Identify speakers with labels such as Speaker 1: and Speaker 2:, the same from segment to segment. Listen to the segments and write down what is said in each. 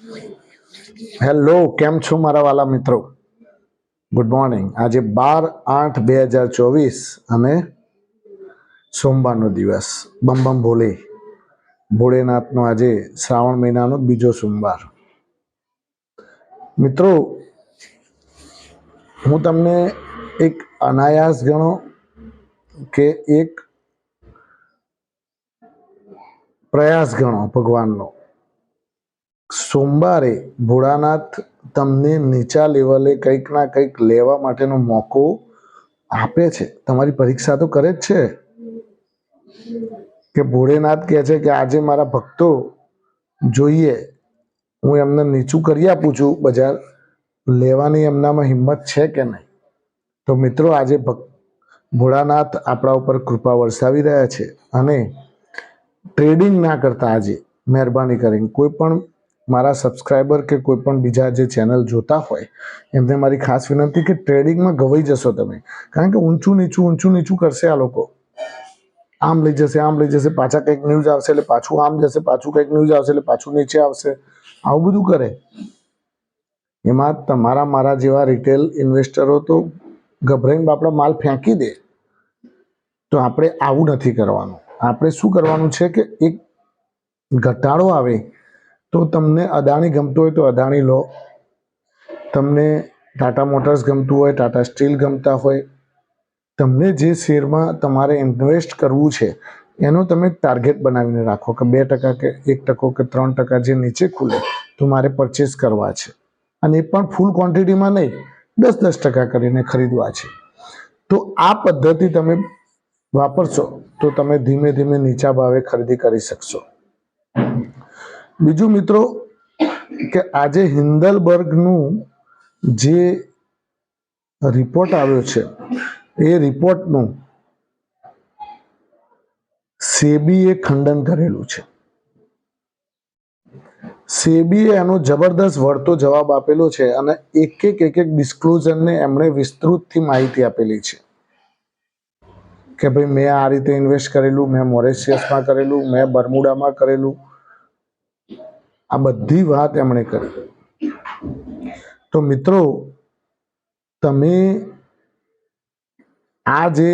Speaker 1: Hello, કેમ છો મારા વાલા મિત્રો? Good morning. આજે 12/8/2024 અને સોમવારનો દિવસ. બમ બમ ભોલે ભોળેનાથનો આજે શ્રાવણ મહિનાનો બીજો સોમવાર. મિત્રો, હું તમને એક અનાયાસ ગણો કે એક પ્રયાસ ગણો ભગવાનનો. સોમવારે ભોળાનાથ તમને નીચા લેવલે કંઈક ના કંઈક લેવા માટેનો મોકો આપે છે. તમારી પરીક્ષા તો કરે જ છે કે ભોળેનાથ કહે છે કે આજે મારા ભક્તો જોઈએ, હું એમને નીચું કરી આપું છું, બજાર લેવાની એમનામાં હિંમત છે કે નહીં. તો મિત્રો, આજે ભોળાનાથ આપણા ઉપર કૃપા વરસાવી રહ્યા છે અને ટ્રેડિંગ ના કરતા આજે મહેરબાની કરીને કોઈ પણ મારા સબસ્ક્રાઈબર કે કોઈ પણ બીજા જે ચેનલ જોતા હોય એમને મારી ખાસ વિનંતી કે ટ્રેડિંગમાં ગવાઈ જશો તમે. કારણ કે ઊંચું નીચું કરશે આ લોકો. આમ લઈ જશે, આમ લઈ જશે, પાછા કંઈક ન્યૂઝ આવશે એટલે પાછું આમ જશે, પાછું કંઈક ન્યૂઝ આવશે એટલે પાછું નીચે આવશે. આવું બધું કરે. એમાં તમારા મારા જેવા રિટેલ ઇન્વેસ્ટરો તો ગભરાઈને બાપડા માલ ફેંકી દે. તો આપણે આવું નથી કરવાનું. આપણે શું કરવાનું છે કે એક ઘટાડો આવે તો તમને અદાણી ગમતું હોય તો અદાણી લો, તમને ટાટા મોટર્સ ગમતું હોય, ટાટા સ્ટીલ ગમતા હોય, તમને જે શેરમાં તમારે ઇન્વેસ્ટ કરવું છે એનો તમે ટાર્ગેટ બનાવીને રાખો કે 2% કે 1% કે 3% જે નીચે ખુલે તો મારે પરચેસ કરવા છે. અને એ પણ ફૂલ ક્વોન્ટિટીમાં નહીં, 10% કરીને ખરીદવા છે. તો આ પદ્ધતિ તમે વાપરશો તો તમે ધીમે ધીમે નીચા ભાવે ખરીદી કરી શકશો. બીજું મિત્રો, કે આજે હિન્ડલબર્ગનું જે રિપોર્ટ આવ્યો છે એ રિપોર્ટનું સેબીએ ખંડન કરેલું છે. સેબીએ એનો જબરદસ્ત વળતો જવાબ આપેલો છે અને એક એક ડિસ્ક્લોઝરને એમણે વિસ્તૃતથી માહિતી આપેલી છે કે ભાઈ મેં આ રીતે ઇન્વેસ્ટ કરેલું, મેં મોરેશિયસમાં કરેલું, મેં બર્મુડામાં કરેલું. આ બધી વાત એમણે કરી. તો મિત્રો, તમે આજે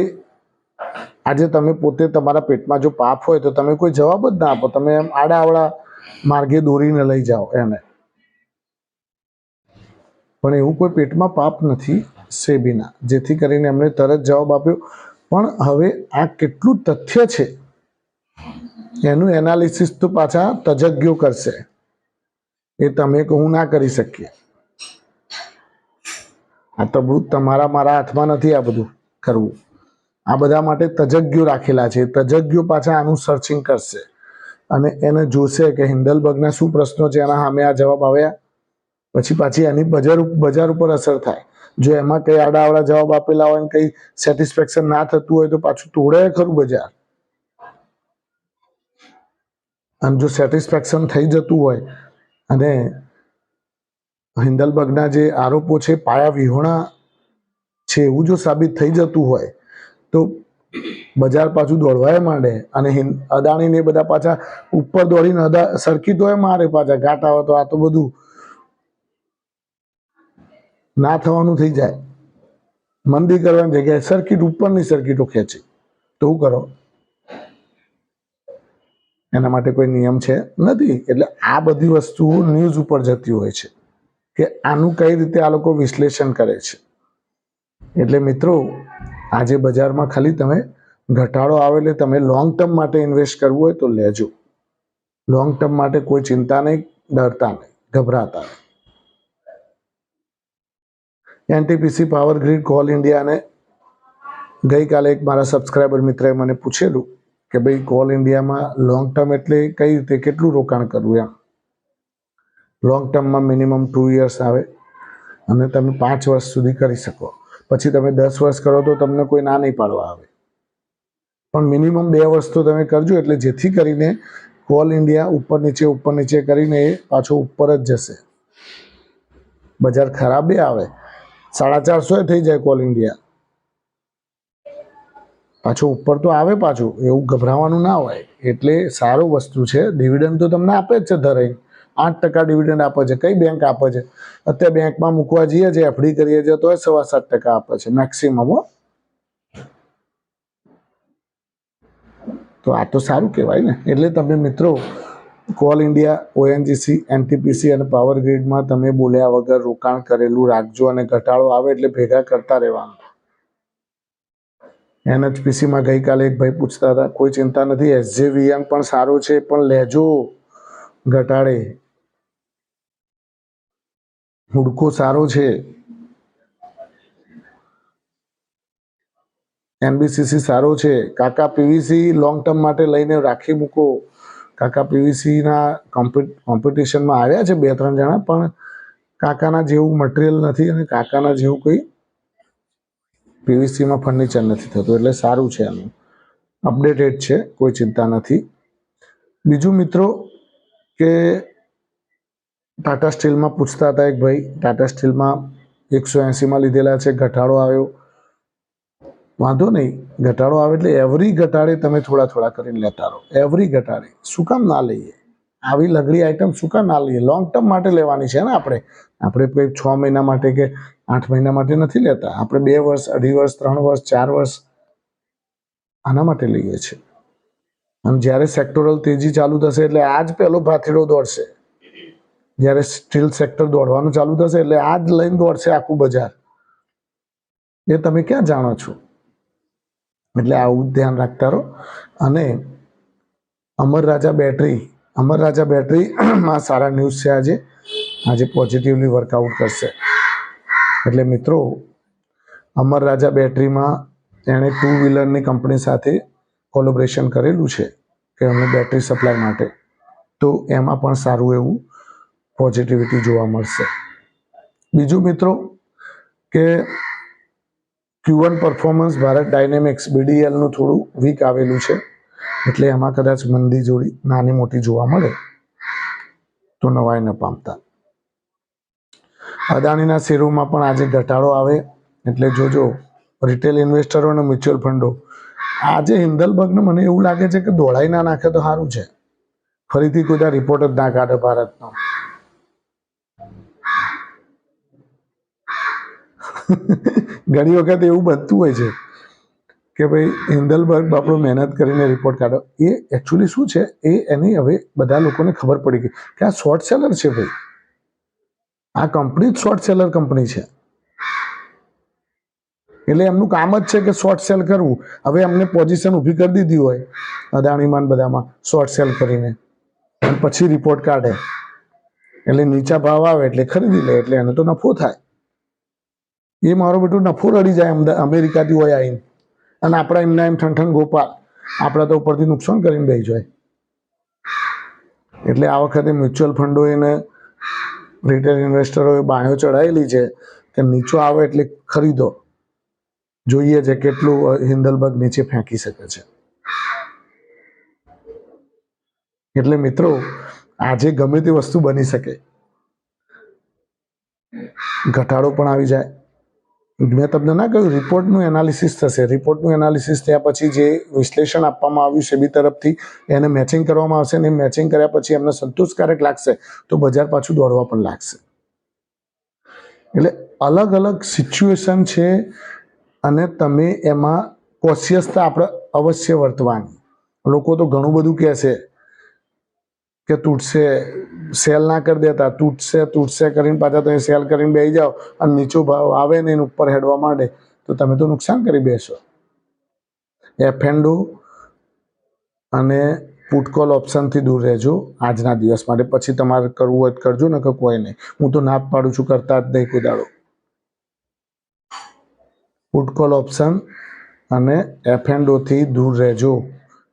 Speaker 1: તમે પોતે તમારા પેટમાં જો પાપ હોય તો તમે કોઈ જવાબ જ ના આપો. તમે એમ આડાઅવળા માર્ગે દોરીને લઈ જાઓ એને. પણ એવું કોઈ પેટમાં પાપ નથી સેબીના, જેથી કરીને એમણે તરત જવાબ આપ્યો. પણ હવે આ કેટલું તથ્ય છે એનું એનાલિસિસ તો પાછા તજજ્ઞો કરશે. એ તમે કે હું ના કરી શકીએ. આ તો બધું તમારા મારા હાથમાં નથી આ બધું કરવું. આ બધા માટે તજજ્ઞો રાખેલા છે. તજજ્ઞો પાછા આનું સર્ચિંગ કરશે અને એને જોશે કે હિન્ડલબર્ગના શું પ્રશ્નો છે, એના સામે આ જવાબ આવ્યા. પછી પાછી એની બજાર ઉપર અસર થાય. જો એમાં કંઈ આડાઅવળા જવાબ આપેલા હોય ને કંઈ સેટિસ્ફેક્શન ના થતું હોય તો પાછું તોડે ખરું બજાર. અને જો સેટિસ્ફેક્શન થઈ જતું હોય અને હિન્ડલબર્ગના જે આરોપો છે પાયા વિહોણા છે એવું જો સાબિત થઈ જતું હોય તો બજાર પાછું દોડવાય માંડે અને અદાણીને બધા પાછા ઉપર દોડીને સર્કિટોય મારે પાછા. ઘાટ આવે તો આ તો બધું ના થવાનું થઈ જાય. મંદી કરવાની જગ્યાએ સર્કિટ ઉપરની સર્કિટો ખેંચી તો શું કરો? એના માટે કોઈ નિયમ છે નથી. એટલે આ બધી વસ્તુઓ ન્યૂઝ ઉપર જતી હોય છે કે આનું કઈ રીતે આ લોકો વિશ્લેષણ કરે છે. એટલે મિત્રો, આજે બજારમાં ખાલી તમે ઘટાડો આવે એટલે તમે લોંગ ટર્મ માટે ઇન્વેસ્ટ કરવું હોય તો લેજો. લોંગ ટર્મ માટે કોઈ ચિંતા નહીં, ડરતા નહીં, ગભરાતા નહીં. એનટીપીસી, પાવર ગ્રીડ, કોલ ઇન્ડિયાને ગઈકાલે એક મારા સબસ્ક્રાઈબર મિત્રએ મને પૂછેલું કે ભાઈ કોલ ઇન્ડિયામાં લોંગ ટર્મ એટલે કઈ રીતે, કેટલું રોકાણ કરવું એમ. લોંગ ટર્મમાં મિનિમમ 2 years આવે અને તમે 5 વર્ષ સુધી કરી શકો. પછી તમે 10 વર્ષ કરો તો તમને કોઈ ના નહીં પાડવા આવે. પણ મિનિમમ 2 વર્ષ તો તમે કરજો, એટલે જેથી કરીને કોલ ઇન્ડિયા ઉપર નીચે કરીને એ પાછો ઉપર જ જશે. બજાર ખરાબ આવે 450 થઈ જાય કોલ ઇન્ડિયા, પાછું ઉપર તો આવે પાછું. એવું ગભરાવાનું ના હોય. એટલે સારું વસ્તુ છે. ડિવિડન્ડ તો તમને આપે જ છે ધરાઈ. 8% ડિવિડન્ડ આપે છે. કઈ બેંક આપે છે? અત્યારે બેંકમાં મૂકવા જઈએ છીએ, એફડી કરીએ છીએ તો 7.25% આપે છે મેક્સિમમ. તો આ તો સારું કહેવાય ને. એટલે તમે મિત્રો કોલ ઇન્ડિયા, ઓએનજીસી, એનટીપીસી અને પાવર ગ્રીડમાં તમે બોલ્યા વગર રોકાણ કરેલું રાખજો અને ઘટાડો આવે એટલે ભેગા કરતા રહેવાનું. એનએચપીસીમાં ગઈકાલે એક ભાઈ પૂછતા હતા, કોઈ ચિંતા નથી, એસજેવીએન પણ સારો છે પણ લેજો ઘટાડે. હુડકો સારો છે, એનબીસીસી સારો છે. કાકા પીવીસી લોંગ ટર્મ માટે લઈને રાખી મૂકો. કાકા પીવીસીના કોમ્પિટિશનમાં આવ્યા છે 2-3 જણા, પણ કાકાના જેવું મટીરિયલ નથી અને કાકાના જેવું કોઈ પીવીસીમાં ફર્નિચર નથી થતું. એટલે સારું છે, એનું અપડેટેડ છે, કોઈ ચિંતા નથી. બીજું મિત્રો કે ટાટા સ્ટીલમાં પૂછતા હતા એક ભાઈ, ટાટા સ્ટીલમાં 180માં લીધેલા છે, ઘટાડો આવ્યો. વાંધો નહીં, ઘટાડો આવે એટલે એવરી ઘટાડે તમે થોડા કરીને લેતા રહો. એવરી ઘટાડે શું કામ ના લઈએ? આવી લગડી આઈટમ શું કામ ના લઈએ? લોંગ ટર્મ માટે લેવાની છે ને આપણે કોઈ 6 મહિના માટે કે 8 મહિના માટે નથી લેતા. આપણે 2 વર્ષ, 2.5 વર્ષ, 3 વર્ષ, 4 વર્ષ આના માટે લઈએ છીએ. અને જ્યારે સેક્ટોરલ તેજી ચાલુ થશે એટલે આ જ પહેલો ભાથીડો દોડશે. જ્યારે સ્ટીલ સેક્ટર દોડવાનું ચાલુ થશે એટલે આ જ લઈને દોડશે આખું બજાર. એ તમે ક્યાં જાણો છો? એટલે આવું ધ્યાન રાખતા રહો. અને અમર રાજા બેટરીમાં સારા ન્યૂઝ છે. આજે પોઝિટિવલી વર્કઆઉટ કરશે. એટલે મિત્રો અમર રાજા બેટરીમાં એણે 2 વ્હીલરની કંપની સાથે કોલેબોરેશન કરેલું છે કે અમને બેટરી સપ્લાય માટે. તો એમાં પણ સારું એવું પોઝિટિવિટી જોવા મળશે. બીજું મિત્રો કે Q1 પરફોર્મન્સ ભારત ડાયનેમિક્સ BDLનું થોડું વીક આવેલું છે. એટલે એમાં કદાચ મંદી જોડી નાની મોટી જોવા મળે તો નવાઈ ન પામતા. અદાણીના શેરોમાં પણ આજે ઘટાડો આવે એટલે જોજો રિટેલ ઇન્વેસ્ટરો અને મ્યુચ્યુઅલ ફંડો. આજે હિન્દલબર્ગને મને એવું લાગે છે કે દોડાઈ ના નાખે તો સારું છે. ફરીથી કોઈ રિપોર્ટ જ ના કાઢે ભારતનો. ઘણી વખત એવું બનતું હોય છે કે ભાઈ હિન્દલબર્ગ બાપડો મહેનત કરીને રિપોર્ટ કાઢો. એ એકચ્યુઅલી શું છે, એની હવે બધા લોકોને ખબર પડી ગઈ કે આ શોર્ટ સેલર છે ભાઈ. આ કંપની જ શોર્ટ સેલર કંપની છે. એટલે એમનું કામ જ છે કે શોર્ટ સેલ કરવું. હવે અમને પોઝિશન ઊભી કરી દીધી હોય અદાણીમાં બધામાં શોર્ટ સેલ કરીને, અને પછી રિપોર્ટ કાઢે એટલે નીચા ભાવ આવે એટલે ખરીદી લે, એટલે એને તો નફો થાય. એ મારો બેટો નફો રડી જાય અમેરિકાથી હોય આવીને, અને આપણા એમના એમ ઠંઠન ગોપાલ આપણા તો ઉપરથી નુકસાન કરીને બેસી જાય. એટલે આ વખતે મ્યુચ્યુઅલ ફંડો એને રિટેલ ઇન્વેસ્ટરોએ બાંયો ચડાવેલી છે કે નીચો આવે એટલે ખરીદો. જોઈએ છે કેટલું હિન્દલબર્ગ નીચે ફેંકી શકે છે. એટલે મિત્રો આજે ગમે તે વસ્તુ બની શકે, ઘટાડો પણ આવી જાય. મેં તમને ના કહ્યું રિપોર્ટનું એનાલિસિસ થશે. રિપોર્ટનું એનાલિસિસ થયા પછી જે વિશ્લેષણ આપવામાં આવ્યું સેબી તરફથી એને મેચિંગ કરવામાં આવશે, અને મેચિંગ કર્યા પછી એમને સંતોષકારક લાગશે તો બજાર પાછું દોડવા પણ લાગશે. એટલે અલગ અલગ સિચ્યુએશન છે અને તમે એમાં કોશિયસતા આપણે અવશ્ય વર્તવાની. લોકો તો ઘણું બધું કહેશે કે તૂટશે, સેલ ના કરી દેતા, તૂટશે કરીને પાછા તમે સેલ કરીને બેસી જાઓ અને નીચો ભાવ આવે ને એને ઉપર હેડવા માંડે તો તમે તો નુકસાન કરી બેસો. F&O અને પુટ કોલ ઓપ્શનથી દૂર રહેજો આજના દિવસ માટે. પછી તમારે કરવું હોય તો કરજો, ને કે કોઈ નહીં. હું તો ના જ પાડું છું, કરતા જ નહીં કોઈ દાડો. પુટ કોલ ઓપ્શન અને F&Oથી દૂર રહેજો.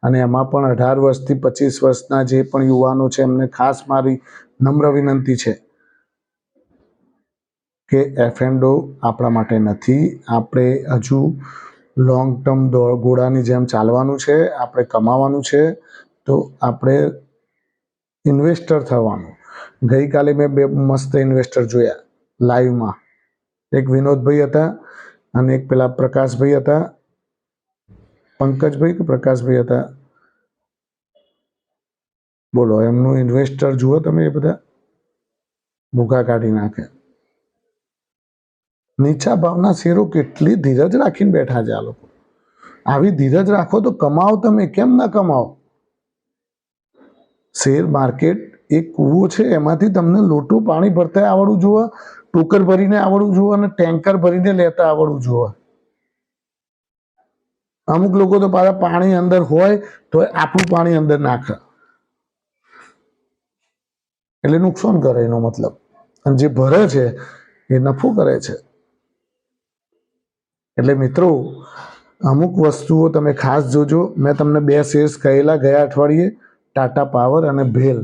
Speaker 1: અને એમાં પણ 18 વર્ષથી 25 વર્ષના જે પણ યુવાનો છે એમને ખાસ મારી નમ્ર વિનંતી છે કે F&O આપણા માટે નથી. આપણે હજુ લોંગ ટર્મ ઘોડાની જેમ ચાલવાનું છે. આપણે કમાવાનું છે, તો આપણે ઇન્વેસ્ટર થવાનું. ગઈકાલે મેં 2 મસ્ત ઇન્વેસ્ટર જોયા લાઈવમાં. એક વિનોદભાઈ હતા અને એક પેલા પ્રકાશભાઈ હતા, પંકજભાઈ કે પ્રકાશભાઈ હતા. બોલો, એમનું ઇન્વેસ્ટર જુઓ તમે. એ બધા ભૂખા કાઢી નાખે. નીચા ભાવના શેરો કેટલી ધીરજ રાખીને બેઠા છે આ લોકો. આવી ધીરજ રાખો તો કમાઓ, તમે કેમ ના કમાઓ? શેર માર્કેટ એક કૂવો છે, એમાંથી તમને લોટું પાણી ભરતા આવડવું જોઈએ, ટોકર ભરીને આવડવું જોઈએ અને ટેન્કર ભરીને લેતા આવડવું જોઈએ. અમુક લોકો તો પાછા પાણી અંદર હોય તો આપણું પાણી અંદર નાખે, એટલે નુકસાન કરે એનો મતલબ. અને જે ભરે છે એ નફો કરે છે. એટલે મિત્રો, અમુક વસ્તુઓ તમે ખાસ જોજો. મેં તમને 2 શેર્સ કહેલા ગયા અઠવાડિયે, ટાટા પાવર અને ભેલ.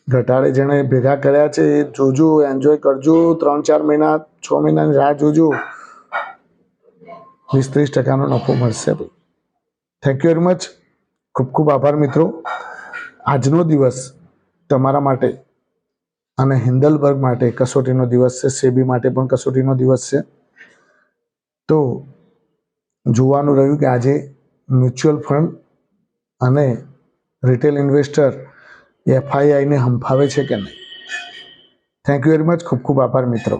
Speaker 1: ઘટાડે જેણે ભેગા કર્યા છે એ જોજો, એન્જોય કરજો. 3-4 મહિના 6 મહિનાની રાહ જોજો, 20-30% નફો મળશે. Thank you very much. ખૂબ ખૂબ આભાર મિત્રો. આજનો દિવસ તમારા માટે અને હિન્ડલબર્ગ માટે કસોટીનો દિવસ છે, સેબી માટે પણ કસોટીનો દિવસ છે. તો જોવાનું રહ્યું કે આજે મ્યુચ્યુઅલ ફંડ અને રિટેલ ઇન્વેસ્ટર FIIને હંફાવે છે કે નહીં. Thank you very much. ખૂબ ખૂબ આભાર મિત્રો.